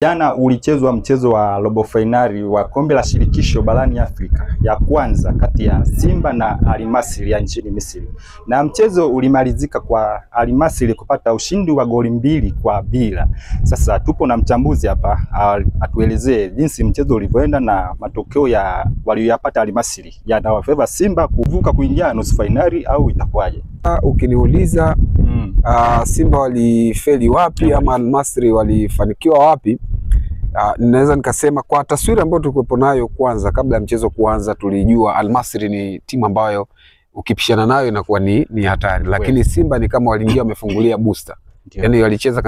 Jana ulichezwa mchezo wa robo finali wa kombe la shirikisho barani Afrika ya kwanza kati ya Simba na Al Masry ya nchini Misri. Na mchezo ulimalizika kwa Al Masry kupata ushindi wa goli 2-0. Sasa tupo na mchambuzi hapa atuelezee jinsi mchezo ulivyoenda na matokeo ya waliyopata Al Masry yanawafeva Simba kuvuka kuingia nusu finali au itakuwaje? Ukiniuliza Simba walifeli wapi ama Al Masry walifanikiwa wapi, ninaweza nikasema kwa taswira ambayo tulikuwa nayo kwanza kabla ya mchezo kuanza, tulijua Al Masry ni timu ambayo ukipishana nayo inakuwa ni hatari, lakini Simba ni kama waliingia wamefungulia booster. Yaani walicheza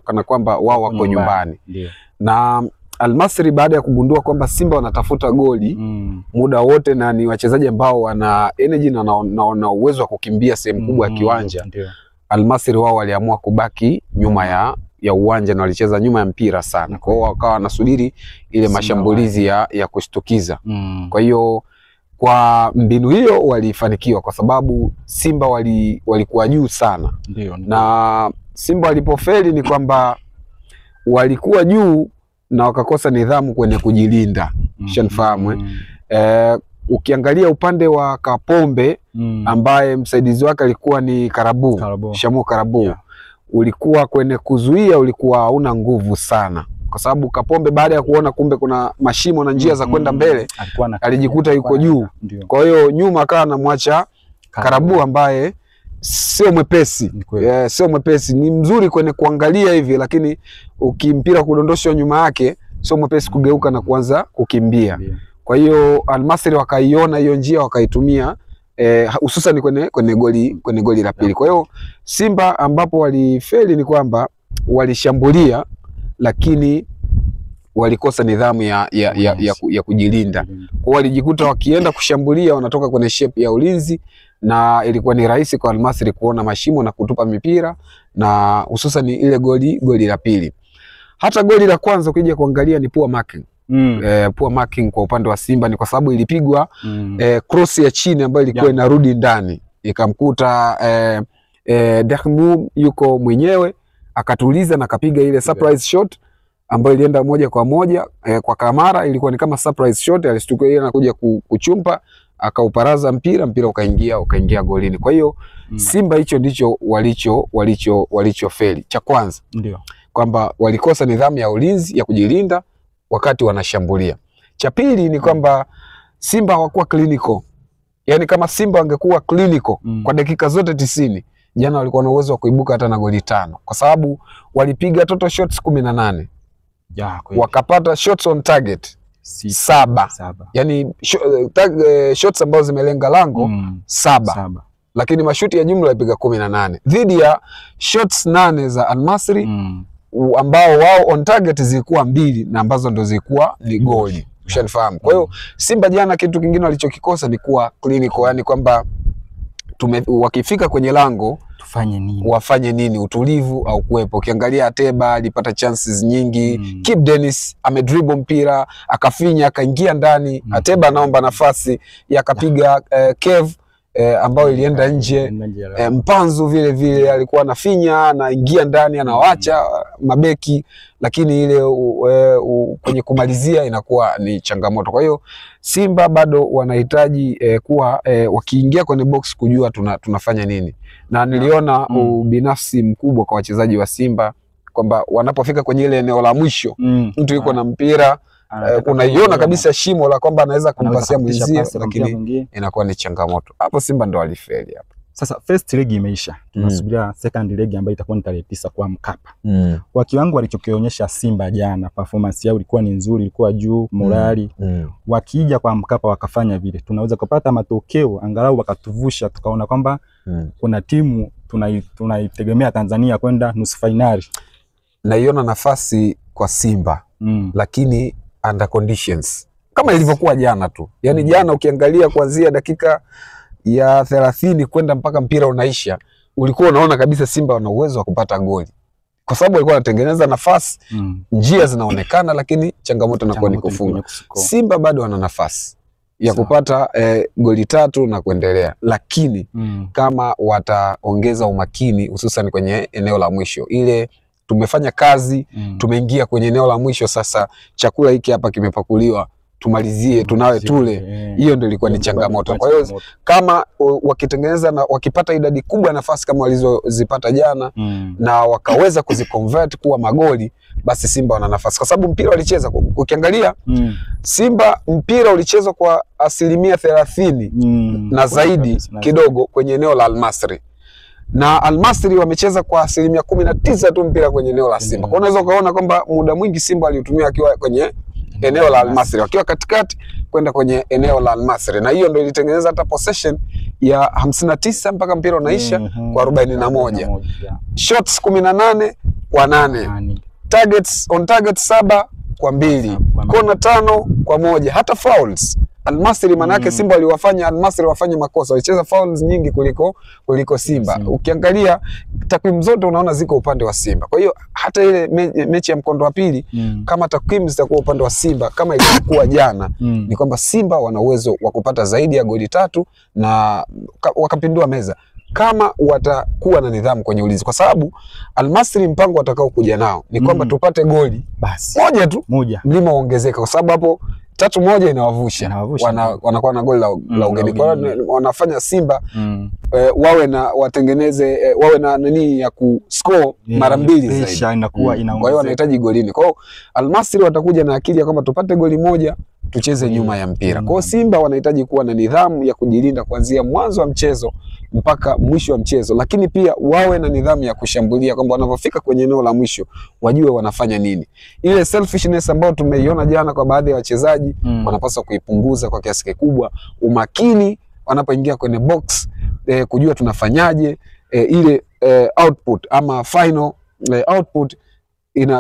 kana kwamba wao wako nyumbani. Na Al Masry baada ya kugundua kwamba Simba wanatafuta goli muda wote na ni wachezaji ambao wana energy na wana uwezo wa kukimbia sehemu kubwa ya kiwanja, Al Masry wao waliamua kubaki nyuma ya uwanja na walicheza nyuma ya mpira sana. Kwa hiyo wakawa wanasubiri ile mashambulizi ya kushtukiza. Kwa hiyo kwa mbinu hiyo walifanikiwa kwa sababu Simba walikuwa juu sana. Na Simba walipofeli ni kwamba walikuwa juu na wakakosa nidhamu kwenye kujilinda. Shanifahamu ukiangalia upande wa Kapombe ambaye msaidizi wake alikuwa ni Shamu Karabu, ulikuwa kwenye kuzuia ulikuwa hauna nguvu sana, kwa sababu Kapombe baada ya kuona kumbe kuna mashimo na njia za kwenda mbele alijikuta yuko juu. Kwa hiyo nyuma akawa anamwacha Karabu ambaye sio mwepesi. Sio mwepesi, ni mzuri kwenye kuangalia hivi, lakini ukimpira kudondoshwa nyuma yake sio mwepesi kugeuka na kuanza kukimbia. Kwa hiyo Al Masry wakaiona hiyo njia wakaitumia, hususan kwenye goli la pili. Kwa hiyo Simba ambapo walifeli ni kwamba walishambulia lakini walikosa nidhamu ya kujilinda. Kwa walijikuta wakienda kushambulia wanatoka kwenye shape ya ulinzi, na ilikuwa ni rahisi kwa Al Masry kuona mashimo na kutupa mipira, na hususan ile goli la pili. Hata goli la kwanza ukija kuangalia ni poor marking. Poor marking kwa upande wa Simba ni kwa sababu ilipigwa cross ya chini ambayo ilikuwa inarudi ndani, ikamkuta Dehmu yuko mwenyewe akatuliza na kapiga ile surprise shot ambayo ilienda moja kwa moja kwa Kamara. Ilikuwa ni kama surprise shot, alishtuka yeye anakuja kuchumpa, akauparaza mpira ukaingia golini. Kwa hiyo Simba hicho ndicho walichofeli. Cha kwanza kwamba walikosa nidhamu ya ulinzi ya kujilinda wakati wanashambulia. Cha pili ni kwamba Simba hawakuwa clinical. Yaani kama Simba wangekuwa clinical kwa dakika zote 90, jana walikuwa na uwezo wa kuibuka hata na goli 5, kwa sababu walipiga total shots 18. Wakapata shots on target 7. Yaani shots ambazo zimelenga lango 7. Lakini mashuti ya jumla walipiga 18 dhidi ya shots 8 za Al Masry ambao wao on target zilikuwa 2 na ambazo ndo zilikuwa ni goli. Ushanifahamu? Kwa hiyo Simba jana kitu kingine walichokikosa ni kuwa clinical, yani kwamba wakifika kwenye lango wafanye nini, utulivu au kuwepo. Ukiangalia Ateba alipata chances nyingi, Kip Dennis amedribble mpira akafinya akaingia ndani, Ateba anaomba nafasi akapiga Kev ambao ilienda nje. Mpanzu vile vile alikuwa anafinya anaingia ndani anawaacha mabeki, lakini ile kwenye kumalizia inakuwa ni changamoto. Kwa hiyo Simba bado wanahitaji kuwa wakiingia kwenye box kujua tunafanya nini, na niliona ubinafsi mkubwa kwa wachezaji wa Simba kwamba wanapofika kwenye ile eneo la mwisho mtu yuko na mpira unaiona kabisa shimo la kwamba anaweza kumpasia mwenzie, lakini inakuwa ni changamoto. Hapo Simba ndo walifeli hapo. Sasa first leg imeisha. Tunasubiria second leg ambayo itakuwa ni tarehe 9 kwa Mkapa. Kwa kiwango walichokionyesha Simba jana, performance yao ilikuwa ni nzuri, ilikuwa juu, morali. Wakija kwa Mkapa wakafanya vile, tunaweza kupata matokeo angalau wakatuvusha tukaona kwamba kuna timu tunaitegemea Tanzania kwenda nusu finali. Naiona nafasi kwa Simba lakini under conditions kama ilivyokuwa jana tu. Yaani jana ukiangalia kuanzia dakika ya 30 kwenda mpaka mpira unaisha, ulikuwa unaona kabisa Simba wana uwezo wa kupata goli, kwa sababu walikuwa wanatengeneza nafasi, njia zinaonekana, lakini changamoto inakuwa ni kufunga. Simba bado wana nafasi ya kupata goli 3 na kuendelea, lakini kama wataongeza umakini hususan kwenye eneo la mwisho, ile tumefanya kazi, tumeingia kwenye eneo la mwisho, sasa chakula hiki hapa kimepakuliwa, tumalizie, tunawe tule. Hiyo ndio ilikuwa ni changamoto. Kwa hiyo kama wakitengeneza na wakipata idadi kubwa ya nafasi kama walizozipata jana na wakaweza kuziconvert kuwa magoli, basi Simba wana nafasi, kwa sababu mpira walicheza. Ukiangalia Simba mpira ulichezwa kwa 30% na zaidi kidogo kwenye eneo la Al-Masry, na Al-Masry wamecheza kwa 19% tu mpira kwenye eneo la Simba. Kwa unaweza ukaona kwamba muda mwingi Simba aliutumia akiwa kwenye eneo la Al-Masry, wakiwa katikati kwenda kwenye eneo la Al-Masry, na hiyo ndio ilitengeneza hata possession ya 59 mpaka mpira unaisha kwa 41. Shots 18 kwa 8. Targets on target 7 kwa 2. Kona 5 kwa 1. Hata fouls Al-Masry, manake Simba waliwafanya Al-Masry wafanye makosa, walicheza fouls nyingi kuliko Simba. Ukiangalia takwimu zote unaona ziko upande wa Simba. Kwa hiyo hata ile mechi ya mkondo wa pili kama takwimu zitakuwa upande wa Simba kama ilikuwa jana, ni kwamba Simba wana uwezo wa kupata zaidi ya goli 3 na wakapindua meza kama watakuwa na nidhamu kwenye ulinzi, kwa sababu Al-Masry mpango watakao kuja nao ni kwamba tupate goli basi moja tu, mlima uongezeka, kwa sababu hapo 3-1 inawavusha, wanakuwa na goli la ugeni. Kwa hiyo wanafanya Simba wawe na watengeneze wawe na nani ya kuscore mara 2 zaidi. Kwa hiyo wanahitaji golini. Kwa hiyo Al-Masry watakuja na akili ya kwamba tupate goli moja tucheze nyuma ya mpira. Kwa hiyo Simba wanahitaji kuwa na nidhamu ya kujilinda kuanzia mwanzo wa mchezo mpaka mwisho wa mchezo, lakini pia wawe na nidhamu ya kushambulia, kwamba wanapofika kwenye eneo la mwisho wajue wanafanya nini. Ile selfishness ambayo tumeiona jana kwa baadhi ya wachezaji wanapaswa kuipunguza kwa kiasi kikubwa. Umakini wanapoingia kwenye box, kujua tunafanyaje, ile output ama final output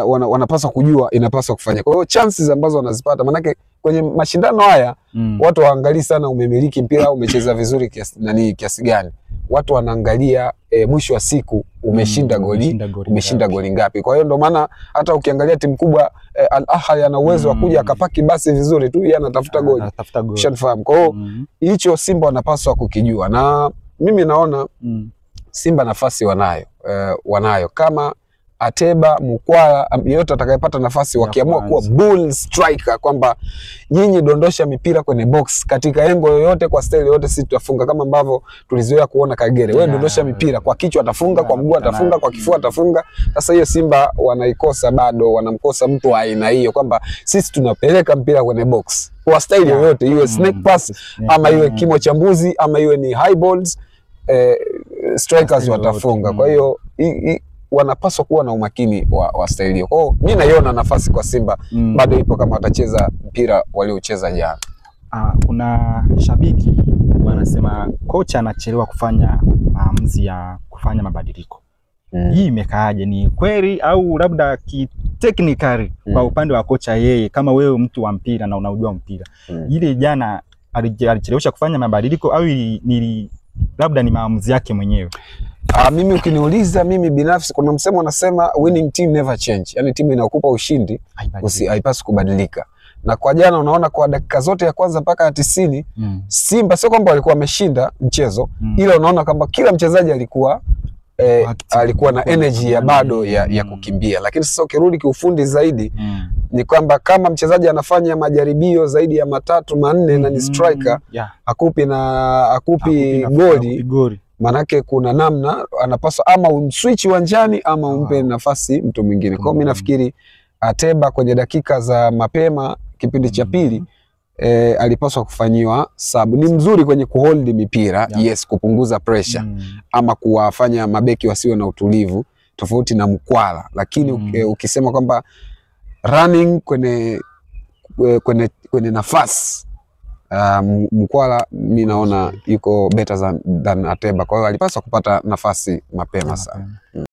wanapaswa kujua inapaswa kufanya. Kwa hiyo chances ambazo wanazipata, manake kwenye mashindano haya watu waangalii sana umemiliki mpira au umecheza vizuri kiasi gani. Watu wanaangalia mwisho wa siku umeshinda goli ngapi. Kwa hiyo ndio maana hata ukiangalia timu kubwa Al-Ahly ana uwezo wa kuja akapaki basi vizuri tu, yeye anatafuta goli. Ushafahamu. Kwa hiyo hicho Simba wanapaswa kukijua, na mimi naona Simba nafasi wanayo kama Ateba, Mukwala, yote atakayepata nafasi wakiamua kuwa bull striker, kwamba nyinyi dondosha mipira kwenye box katika engo yoyote, kwa style yoyote, sisi tutafunga, kama ambavyo tulizoea kuona Kagere. Wewe dondosha mipira kwa kichwa atafunga, kwa mguu atafunga, kwa kifua atafunga. Sasa hiyo Simba wanaikosa, bado wanamkosa mtu wa aina hiyo, kwamba sisi tunapeleka mpira kwenye box kwa style yoyote, iwe snake pass ama iwe kimo cha mbuzi ama iwe ni high balls, strikers watafunga. Kwa hiyo wanapaswa kuwa na umakini wa staili hiyo. Kwa hiyo mimi naiona nafasi kwa Simba bado ipo kama watacheza mpira waliocheza jana. Kuna shabiki wanasema kocha anachelewa kufanya maamuzi ya kufanya mabadiliko. Hii imekaaje? Ni kweli au labda technically kwa upande wa kocha yeye, kama wewe mtu wa mpira na unaujua mpira, ile jana alichelewesha kufanya mabadiliko au labda ni maamuzi yake mwenyewe? Mimi ukiniuliza, mimi binafsi kuna msemo unasema winning team never change, yani timu inayokupa ushindi haipaswi kubadilika. Na kwa jana unaona kwa dakika zote ya kwanza mpaka 90 Simba sio kwamba walikuwa wameshinda mchezo, ila unaona kwamba kila mchezaji alikuwa na energy ya bado ya kukimbia. Lakini sasa ukirudi kiufundi zaidi ni kwamba kama mchezaji anafanya majaribio zaidi ya 3, 4 na ni striker, akupi goli, manake kuna namna anapaswa ama umswitch uwanjani ama umpe nafasi mtu mwingine. Kwa mimi nafikiri Ateba kwenye dakika za mapema kipindi cha pili alipaswa kufanyiwa sabu. Ni mzuri kwenye kuhold mipira, yes, kupunguza pressure ama kuwafanya mabeki wasiwe na utulivu, tofauti na Mukwala. Lakini ukisema kwamba running kwenye nafasi, Mukwala mimi naona yuko better than Ateba. Kwa hiyo alipaswa kupata nafasi mapema sana.